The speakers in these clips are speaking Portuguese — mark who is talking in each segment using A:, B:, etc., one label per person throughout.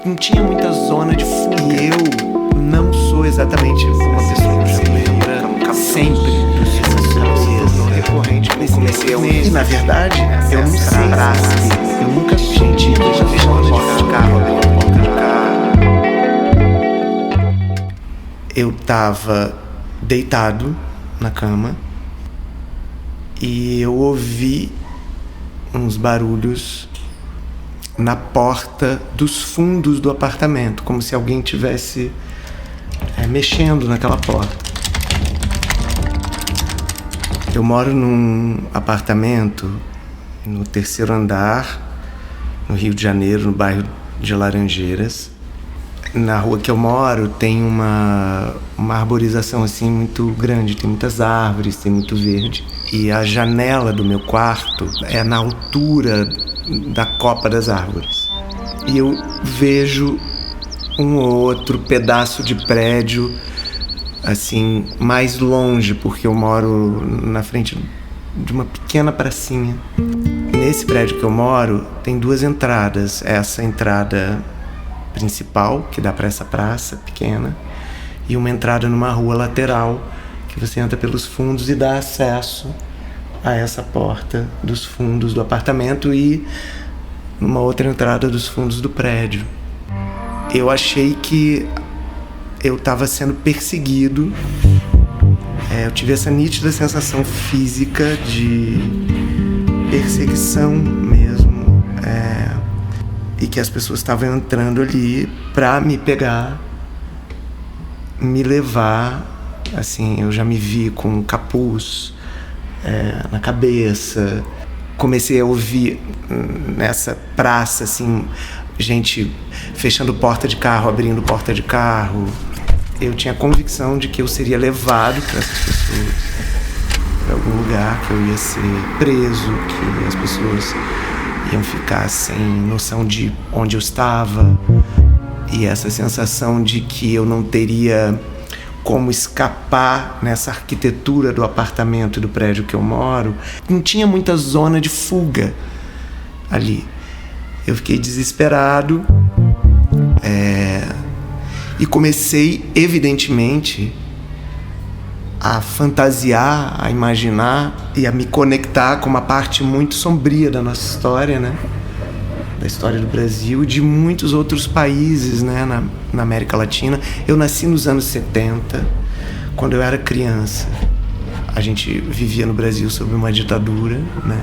A: não tinha muita zona de fuga. E eu não sou exatamente uma pessoa que se lembra sempre dos sonhos recorrente. E na verdade, eu não sei. Eu nunca senti que eu já fiz uma porta de carro. Eu tava deitado na cama e eu ouvi uns barulhos na porta dos fundos do apartamento, como se alguém tivesse mexendo naquela porta. Eu moro num apartamento no 3º andar, no Rio de Janeiro, no bairro de Laranjeiras. Na rua que eu moro tem uma arborização assim muito grande, tem muitas árvores, tem muito verde. E a janela do meu quarto é na altura da copa das árvores. E eu vejo um ou outro pedaço de prédio assim mais longe, porque eu moro na frente de uma pequena pracinha. Nesse prédio que eu moro tem 2 entradas. Essa entrada principal, que dá para essa praça pequena, e uma entrada numa rua lateral, que você entra pelos fundos e dá acesso a essa porta dos fundos do apartamento e uma outra entrada dos fundos do prédio. Eu achei que eu estava sendo perseguido. Eu tive essa nítida sensação física de perseguição mesmo. E que as pessoas estavam entrando ali pra me pegar, me levar. Assim, eu já me vi com um capuz na cabeça. Comecei a ouvir nessa praça, assim, gente fechando porta de carro, abrindo porta de carro. Eu tinha a convicção de que eu seria levado para essas pessoas, para algum lugar, que eu ia ser preso, que as pessoas iam ficar sem noção de onde eu estava. E essa sensação de que eu não teria como escapar nessa arquitetura do apartamento e do prédio que eu moro. Não tinha muita zona de fuga ali. Eu fiquei desesperado e comecei, evidentemente, a fantasiar, a imaginar e a me conectar com uma parte muito sombria da nossa história, né? Da história do Brasil e de muitos outros países, né? Na América Latina. Eu nasci nos anos 70, quando eu era criança. A gente vivia no Brasil sob uma ditadura, né?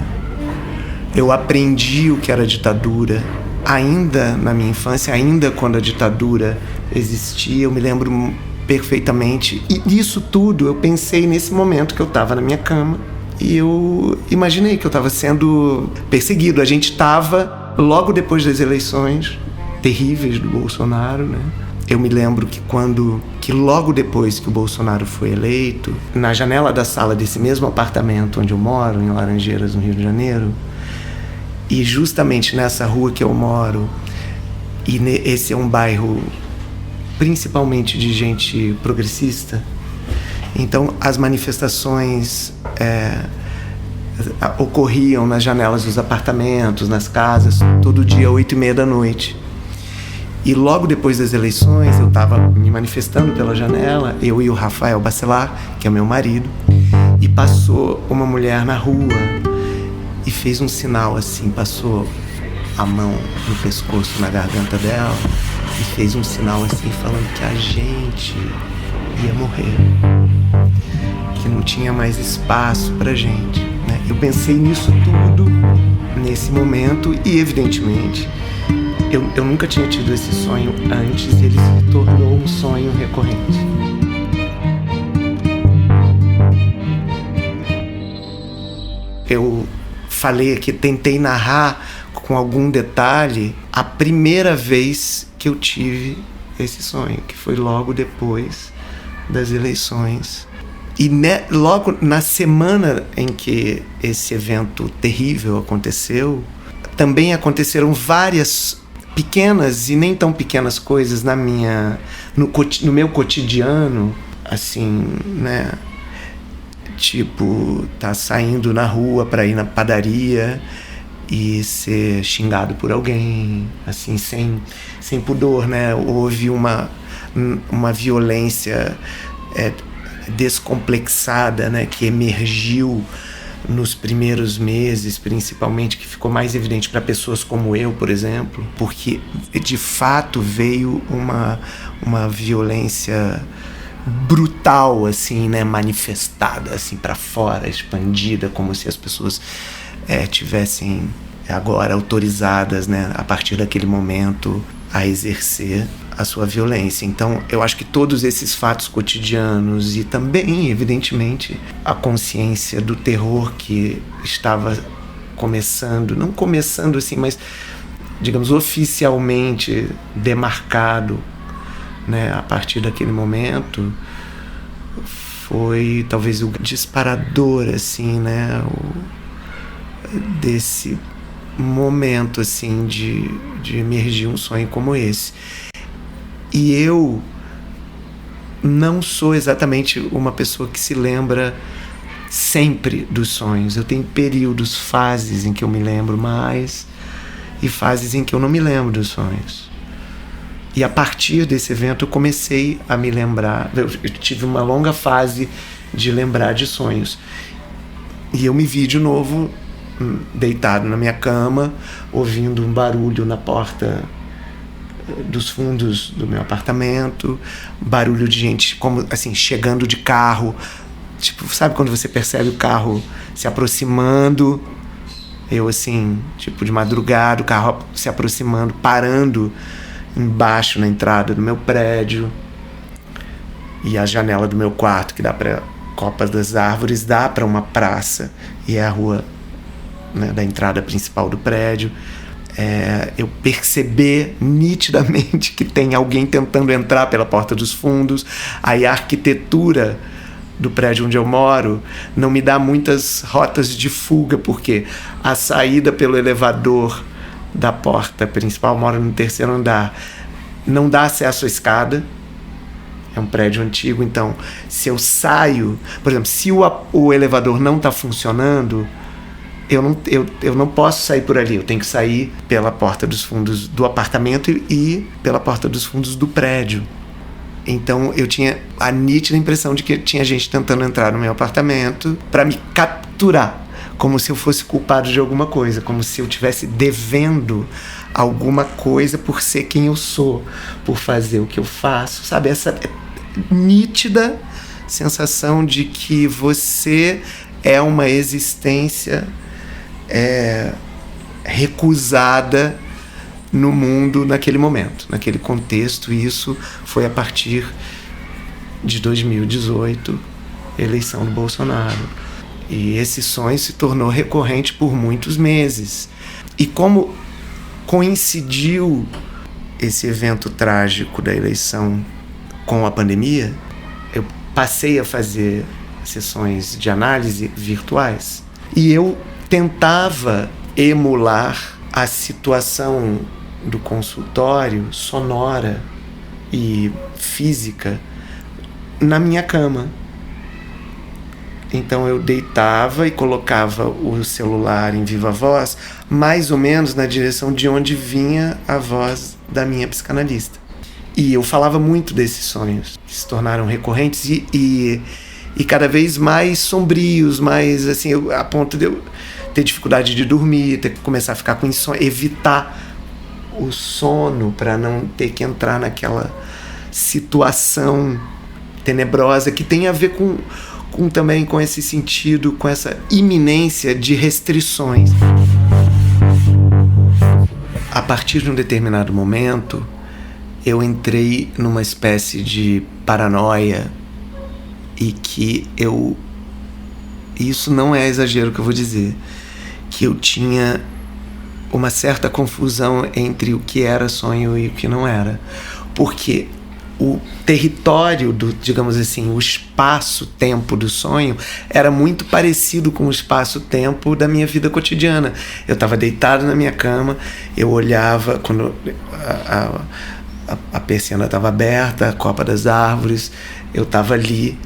A: Eu aprendi o que era ditadura ainda na minha infância, ainda quando a ditadura existia. Eu me lembro perfeitamente. E isso tudo eu pensei nesse momento que eu estava na minha cama e eu imaginei que eu estava sendo perseguido. A gente estava logo depois das eleições terríveis do Bolsonaro, né? Eu me lembro que logo depois que o Bolsonaro foi eleito, na janela da sala desse mesmo apartamento onde eu moro, em Laranjeiras, no Rio de Janeiro, e justamente nessa rua que eu moro, e esse é um bairro principalmente de gente progressista, então as manifestações ocorriam nas janelas dos apartamentos, nas casas, todo dia 8h30 da noite. E logo depois das eleições eu estava me manifestando pela janela, eu e o Rafael Bacelar, que é meu marido, e passou uma mulher na rua e fez um sinal assim, passou a mão no pescoço, na garganta dela, e fez um sinal assim, falando que a gente ia morrer, que não tinha mais espaço pra gente, né? Eu pensei nisso tudo nesse momento e, evidentemente, eu nunca tinha tido esse sonho antes e ele se tornou um sonho recorrente. Eu falei aqui, tentei narrar com algum detalhe a primeira vez que eu tive esse sonho, que foi logo depois das eleições. E logo na semana em que esse evento terrível aconteceu, também aconteceram várias pequenas e nem tão pequenas coisas no meu cotidiano, assim, né? Tipo, tá saindo na rua para ir na padaria e ser xingado por alguém, assim, sem pudor, né? Houve uma violência descomplexada, né, que emergiu nos primeiros meses, principalmente, que ficou mais evidente para pessoas como eu, por exemplo, porque de fato veio uma violência brutal, assim, né, manifestada assim para fora, expandida, como se as pessoas tivessem agora autorizadas, né, a partir daquele momento, a exercer a sua violência. Então, eu acho que todos esses fatos cotidianos e também, evidentemente, a consciência do terror que estava começando, não começando assim, mas, digamos, oficialmente demarcado, né, a partir daquele momento, foi talvez o disparador, assim, né, desse momento, assim, de emergir um sonho como esse. E eu não sou exatamente uma pessoa que se lembra sempre dos sonhos. Eu tenho períodos, fases em que eu me lembro mais e fases em que eu não me lembro dos sonhos. E a partir desse evento eu comecei a me lembrar. Eu tive uma longa fase de lembrar de sonhos. E eu me vi de novo deitado na minha cama, ouvindo um barulho na porta dos fundos do meu apartamento, barulho de gente como assim chegando de carro, tipo, sabe quando você percebe o carro se aproximando, eu assim, tipo de madrugada, o carro se aproximando, parando embaixo na entrada do meu prédio, e a janela do meu quarto, que dá para Copas das Árvores, dá para uma praça, e é a rua, né, da entrada principal do prédio. Eu perceber nitidamente que tem alguém tentando entrar pela porta dos fundos. Aí a arquitetura do prédio onde eu moro não me dá muitas rotas de fuga, porque a saída pelo elevador da porta principal, eu moro no 3º andar, não dá acesso à escada. É um prédio antigo, então se eu saio, por exemplo, se o elevador não está funcionando, eu não posso sair por ali, eu tenho que sair pela porta dos fundos do apartamento e pela porta dos fundos do prédio. Então eu tinha a nítida impressão de que tinha gente tentando entrar no meu apartamento para me capturar, como se eu fosse culpado de alguma coisa, como se eu estivesse devendo alguma coisa por ser quem eu sou, por fazer o que eu faço, sabe? Essa nítida sensação de que você é uma existência recusada no mundo naquele momento, naquele contexto. E isso foi a partir de 2018, eleição do Bolsonaro. E esse sonho se tornou recorrente por muitos meses. E como coincidiu esse evento trágico da eleição com a pandemia, eu passei a fazer sessões de análise virtuais. E eu tentava emular a situação do consultório sonora e física na minha cama. Então eu deitava e colocava o celular em viva voz, mais ou menos na direção de onde vinha a voz da minha psicanalista. E eu falava muito desses sonhos, que se tornaram recorrentes e cada vez mais sombrios, mais assim, a ponto de eu ter dificuldade de dormir, ter que começar a ficar com insônia, evitar o sono para não ter que entrar naquela situação tenebrosa que tem a ver também com esse sentido, com essa iminência de restrições. A partir de um determinado momento, eu entrei numa espécie de paranoia e que isso não é exagero que eu vou dizer, que eu tinha uma certa confusão entre o que era sonho e o que não era, porque o território digamos assim, o espaço-tempo do sonho era muito parecido com o espaço-tempo da minha vida cotidiana. Eu estava deitado na minha cama, eu olhava quando a persiana estava aberta, a copa das árvores, eu estava ali.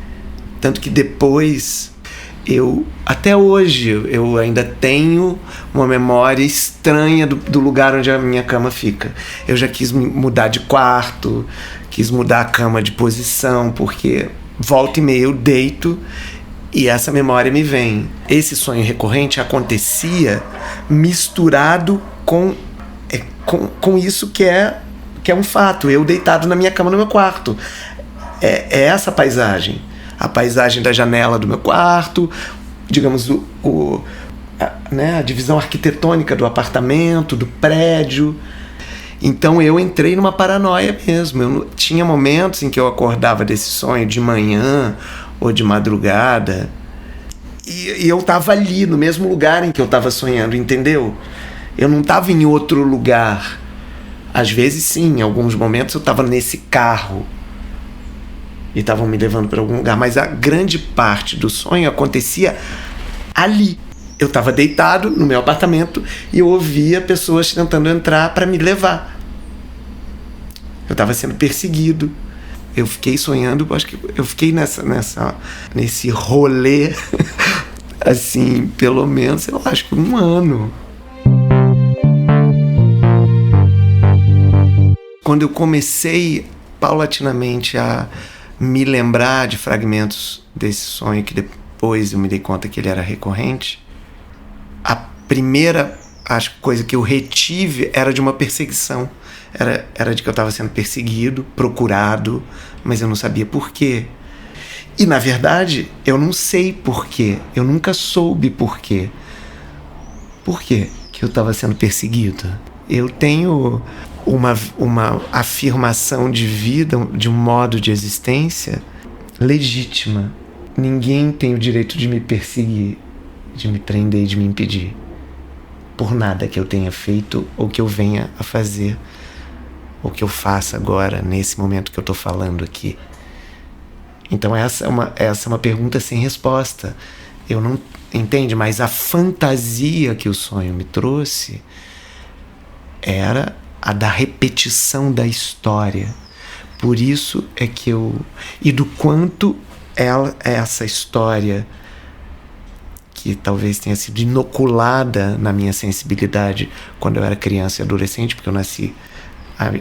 A: Tanto que depois Até hoje, eu ainda tenho uma memória estranha do lugar onde a minha cama fica. Eu já quis mudar de quarto, quis mudar a cama de posição, porque volta e meia eu deito e essa memória me vem. Esse sonho recorrente acontecia misturado com isso que é um fato. Eu deitado na minha cama no meu quarto. É essa paisagem. A paisagem da janela do meu quarto, digamos, a divisão arquitetônica do apartamento, do prédio. Então eu entrei numa paranoia mesmo. Tinha momentos em que eu acordava desse sonho de manhã ou de madrugada e eu estava ali, no mesmo lugar em que eu estava sonhando, entendeu? Eu não estava em outro lugar. Às vezes sim, em alguns momentos eu estava nesse carro e estavam me levando para algum lugar, mas a grande parte do sonho acontecia ali. Eu estava deitado no meu apartamento e eu ouvia pessoas tentando entrar para me levar. Eu estava sendo perseguido. Eu fiquei sonhando, acho que eu fiquei nesse rolê, assim, pelo menos, eu acho que 1 ano. Quando eu comecei paulatinamente a me lembrar de fragmentos desse sonho, que depois eu me dei conta que ele era recorrente, a primeira coisa que eu retive era de uma perseguição. Era de que eu estava sendo perseguido, procurado, mas eu não sabia por quê. E, na verdade, eu não sei por quê. Eu nunca soube por quê. Por quê que eu estava sendo perseguido? Eu tenho uma afirmação de vida, de um modo de existência legítima. Ninguém tem o direito de me perseguir, de me prender e de me impedir por nada que eu tenha feito ou que eu venha a fazer ou que eu faça agora, nesse momento que eu estou falando aqui. Então essa é uma pergunta sem resposta. Eu não entende, mas a fantasia que o sonho me trouxe era a da repetição da história. Por isso é que e do quanto essa história, que talvez tenha sido inoculada na minha sensibilidade quando eu era criança e adolescente, porque eu nasci,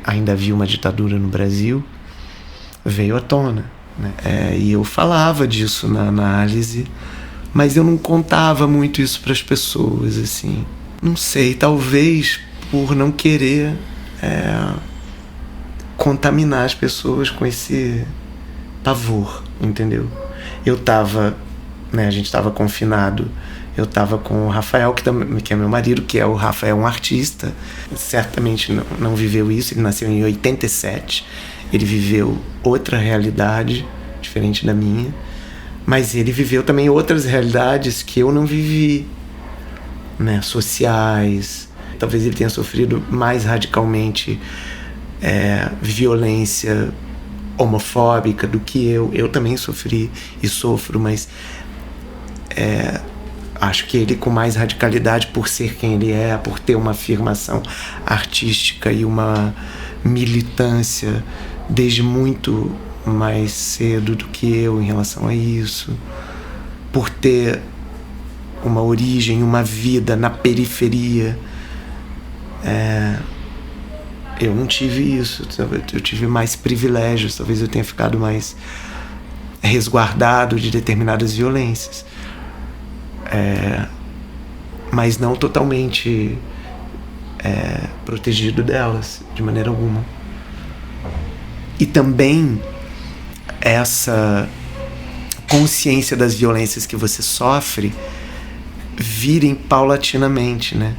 A: ainda havia uma ditadura no Brasil, veio à tona, né? E eu falava disso na análise, mas eu não contava muito isso para as pessoas, assim. Não sei, talvez por não querer contaminar as pessoas com esse pavor, entendeu? Eu tava, a gente tava confinado, eu tava com o Rafael, que é meu marido, que é o Rafael, um artista, certamente não viveu isso, ele nasceu em 87, ele viveu outra realidade, diferente da minha, mas ele viveu também outras realidades que eu não vivi, né, sociais. Talvez ele tenha sofrido mais radicalmente violência homofóbica do que eu. Eu também sofri e sofro, mas acho que ele com mais radicalidade por ser quem ele é, por ter uma afirmação artística e uma militância desde muito mais cedo do que eu em relação a isso, por ter uma origem, uma vida na periferia. Eu não tive isso, eu tive mais privilégios, talvez eu tenha ficado mais resguardado de determinadas violências, mas não totalmente protegido delas, de maneira alguma. E também essa consciência das violências que você sofre virem paulatinamente, né?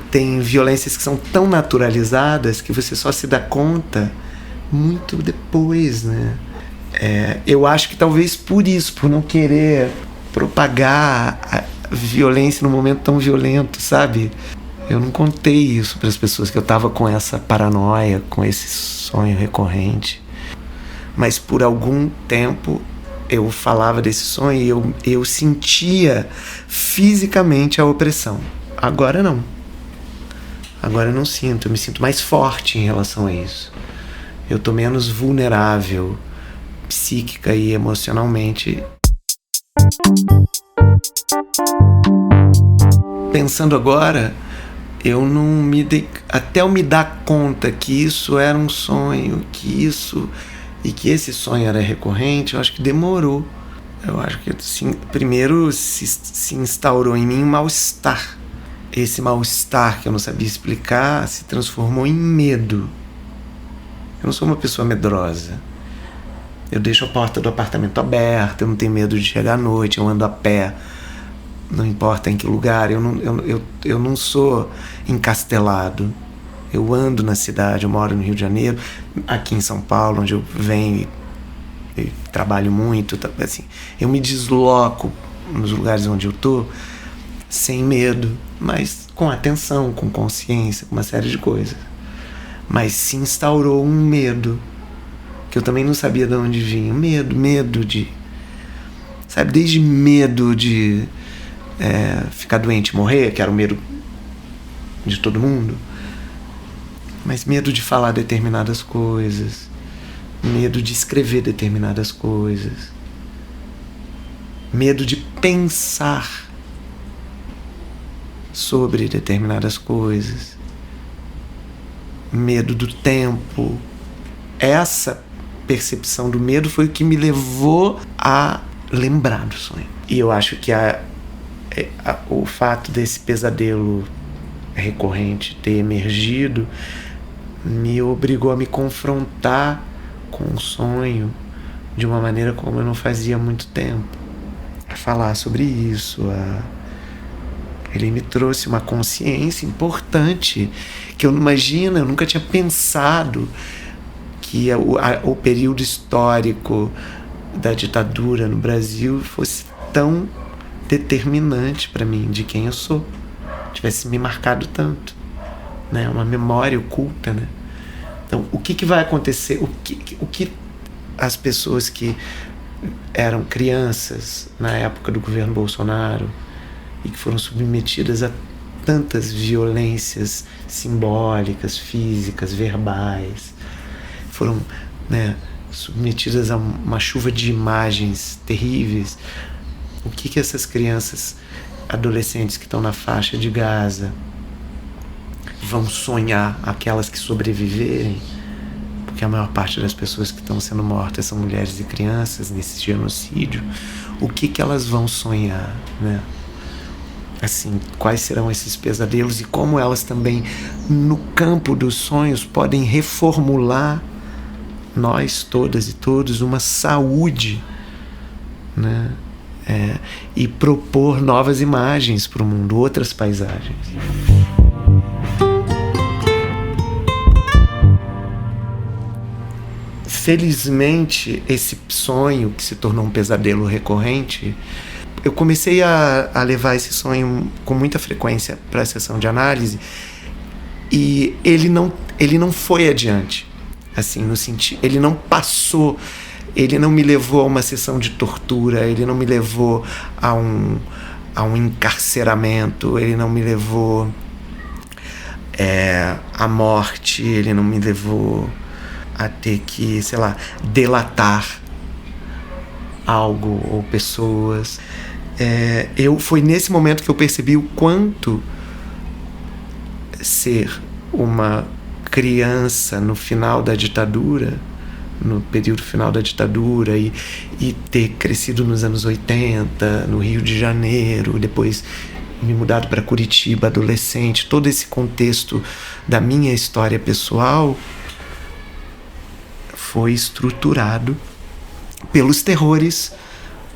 A: Tem violências que são tão naturalizadas que você só se dá conta muito depois, né? Eu acho que talvez por isso, por não querer propagar a violência num momento tão violento, sabe? Eu não contei isso para as pessoas, que eu tava com essa paranoia, com esse sonho recorrente. Mas por algum tempo eu falava desse sonho e eu sentia fisicamente a opressão. Agora não. Agora eu não sinto, eu me sinto mais forte em relação a isso. Eu tô menos vulnerável, psíquica e emocionalmente. Pensando agora, eu não me dei, até eu me dar conta que isso era um sonho, que esse sonho era recorrente, eu acho que demorou. Eu acho que assim, primeiro se instaurou em mim um mal-estar. Esse mal-estar que eu não sabia explicar se transformou em medo. Eu não sou uma pessoa medrosa. Eu deixo a porta do apartamento aberta, eu não tenho medo de chegar à noite, eu ando a pé, não importa em que lugar. Eu não sou encastelado. Eu ando na cidade, eu moro no Rio de Janeiro, aqui em São Paulo, onde eu venho e trabalho muito. Assim, eu me desloco nos lugares onde eu estou sem medo, mas com atenção, com consciência, com uma série de coisas. Mas se instaurou um medo que eu também não sabia de onde vinha. Medo de... Sabe, desde medo de ficar doente e morrer, que era o medo de todo mundo, mas medo de falar determinadas coisas, medo de escrever determinadas coisas, medo de pensar sobre determinadas coisas, medo do tempo. Essa percepção do medo foi o que me levou a lembrar do sonho. E eu acho que o fato desse pesadelo recorrente ter emergido me obrigou a me confrontar com o sonho de uma maneira como eu não fazia há muito tempo. A falar sobre isso, ele me trouxe uma consciência importante que eu nunca tinha pensado que o período histórico da ditadura no Brasil fosse tão determinante para mim de quem eu sou, tivesse me marcado tanto, né? Uma memória oculta, né? Então, o que vai acontecer? O que as pessoas que eram crianças na época do governo Bolsonaro e que foram submetidas a tantas violências simbólicas, físicas, verbais, foram, né, submetidas a uma chuva de imagens terríveis. O que essas crianças, adolescentes que estão na faixa de Gaza vão sonhar, aquelas que sobreviverem, porque a maior parte das pessoas que estão sendo mortas são mulheres e crianças nesse genocídio, o que elas vão sonhar, né? Assim, quais serão esses pesadelos e como elas também, no campo dos sonhos, podem reformular nós, todas e todos, uma saúde, né? E propor novas imagens para o mundo, outras paisagens. Felizmente, esse sonho que se tornou um pesadelo recorrente, eu comecei a levar esse sonho com muita frequência para a sessão de análise e ele não foi adiante, assim, no sentido, ele não passou, ele não me levou a uma sessão de tortura, ele não me levou a um encarceramento, ele não me levou à morte, ele não me levou a ter que, sei lá, delatar algo ou pessoas. Foi nesse momento que eu percebi o quanto ser uma criança no final da ditadura, no período final da ditadura, e ter crescido nos anos 80, no Rio de Janeiro, depois me mudado para Curitiba, adolescente, todo esse contexto da minha história pessoal foi estruturado pelos terrores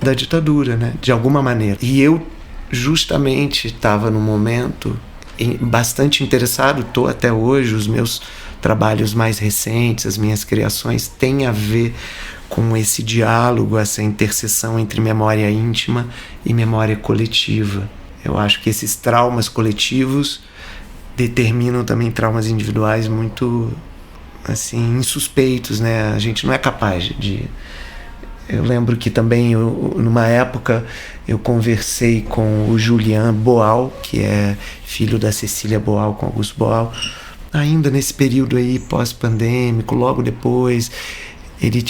A: da ditadura, né? De alguma maneira. E eu justamente estava num momento bastante interessado, estou até hoje, os meus trabalhos mais recentes, as minhas criações têm a ver com esse diálogo, essa interseção entre memória íntima e memória coletiva. Eu acho que esses traumas coletivos determinam também traumas individuais muito, assim, insuspeitos, né? A gente não é capaz de... Eu lembro que também, numa época, eu conversei com o Julian Boal, que é filho da Cecília Boal com Augusto Boal, ainda nesse período aí pós-pandêmico, logo depois, ele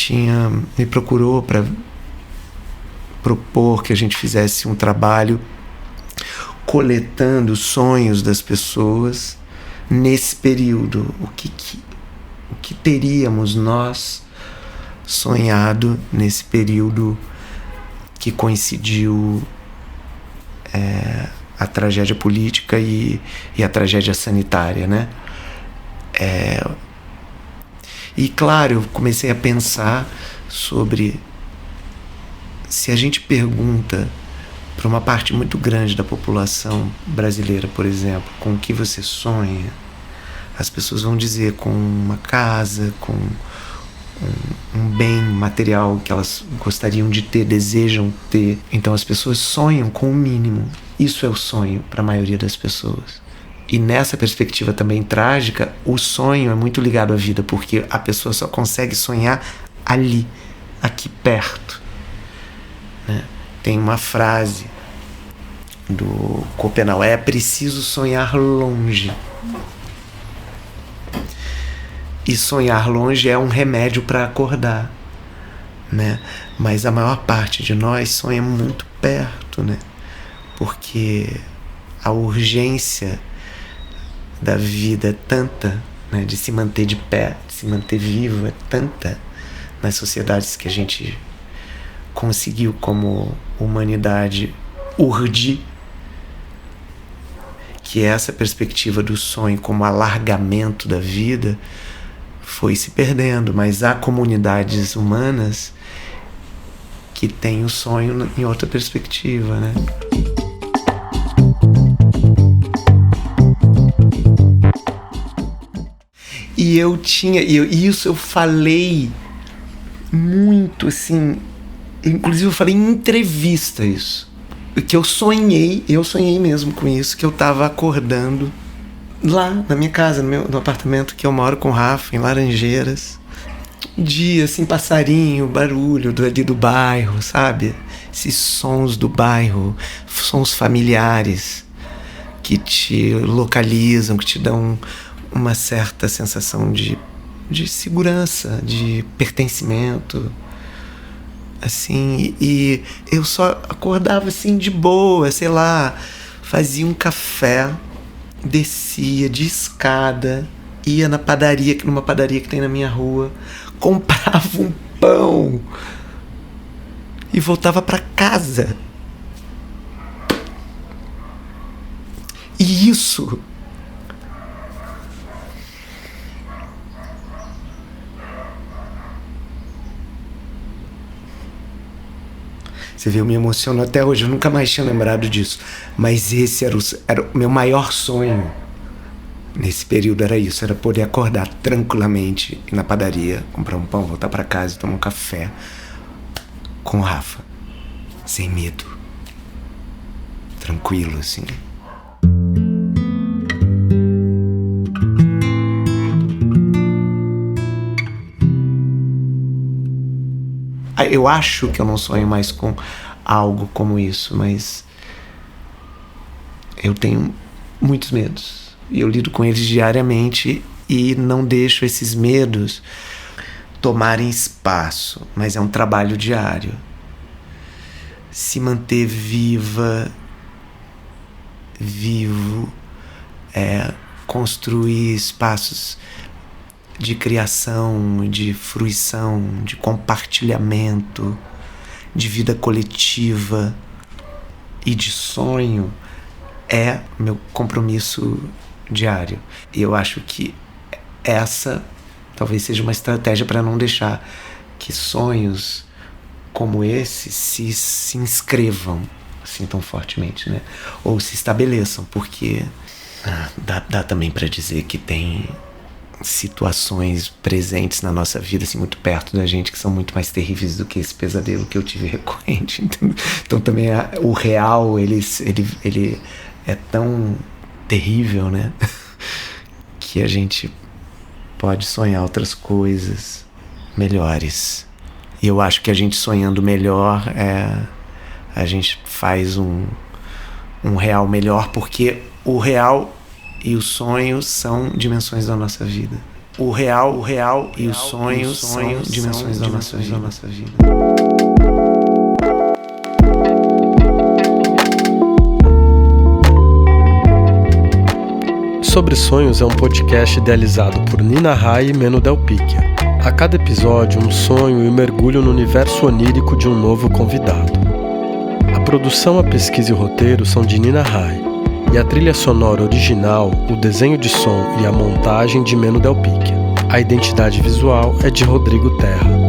A: me procurou para propor que a gente fizesse um trabalho coletando sonhos das pessoas nesse período. O que teríamos nós sonhado nesse período que coincidiu a tragédia política e a tragédia sanitária, né? E claro, eu comecei a pensar sobre se a gente pergunta para uma parte muito grande da população brasileira, por exemplo, com o que você sonha, as pessoas vão dizer com uma casa, com um bem material que elas gostariam de ter, desejam ter. Então as pessoas sonham com o mínimo. Isso é o sonho para a maioria das pessoas. E nessa perspectiva também trágica, o sonho é muito ligado à vida, porque a pessoa só consegue sonhar ali, aqui perto, né? Tem uma frase do Schopenhauer: é preciso sonhar longe. E sonhar longe é um remédio para acordar, né? Mas a maior parte de nós sonha muito perto, né? Porque a urgência da vida é tanta, né? De se manter de pé, de se manter vivo, é tanta nas sociedades que a gente conseguiu como humanidade urdir, que essa perspectiva do sonho como alargamento da vida foi se perdendo, mas há comunidades humanas que têm o sonho em outra perspectiva, né? E isso eu falei muito, assim, inclusive eu falei em entrevista isso, que eu sonhei mesmo com isso, que eu tava acordando lá na minha casa, no apartamento que eu moro com o Rafa, em Laranjeiras. Dia, assim, passarinho, barulho ali do bairro, sabe? Esses sons do bairro, sons familiares que te localizam, que te dão uma certa sensação de segurança, de pertencimento. Assim, e eu só acordava assim de boa, sei lá, fazia um café, descia de escada, ia numa padaria que tem na minha rua, comprava um pão e voltava para casa. E isso você vê, eu me emociono até hoje, eu nunca mais tinha lembrado disso. Mas esse era o meu maior sonho nesse período, era isso, era poder acordar tranquilamente, ir na padaria, comprar um pão, voltar para casa e tomar um café com o Rafa, sem medo, tranquilo, assim. Eu acho que eu não sonho mais com algo como isso, mas eu tenho muitos medos e eu lido com eles diariamente e não deixo esses medos tomarem espaço, mas é um trabalho diário. Se manter vivo, construir espaços de criação, de fruição, de compartilhamento, de vida coletiva e de sonho é meu compromisso diário. E eu acho que essa talvez seja uma estratégia para não deixar que sonhos como esse se inscrevam assim tão fortemente, né? Ou se estabeleçam, porque dá também para dizer que tem situações presentes na nossa vida, assim, muito perto da gente, que são muito mais terríveis do que esse pesadelo que eu tive recorrente. Então também o real, ele é tão terrível, né? Que a gente pode sonhar outras coisas melhores. E eu acho que a gente sonhando melhor, a gente faz um real melhor, porque o real e o sonho são dimensões da nossa vida. O real e o sonho são dimensões da nossa vida.
B: Sobre Sonhos é um podcast idealizado por Nina Rai e Meno Del Picchia. A cada episódio, um sonho e mergulho no universo onírico de um novo convidado. A produção, a pesquisa e o roteiro são de Nina Rai, e a trilha sonora original, o desenho de som e a montagem de Meno Del Picchia. A identidade visual é de Rodrigo Terra.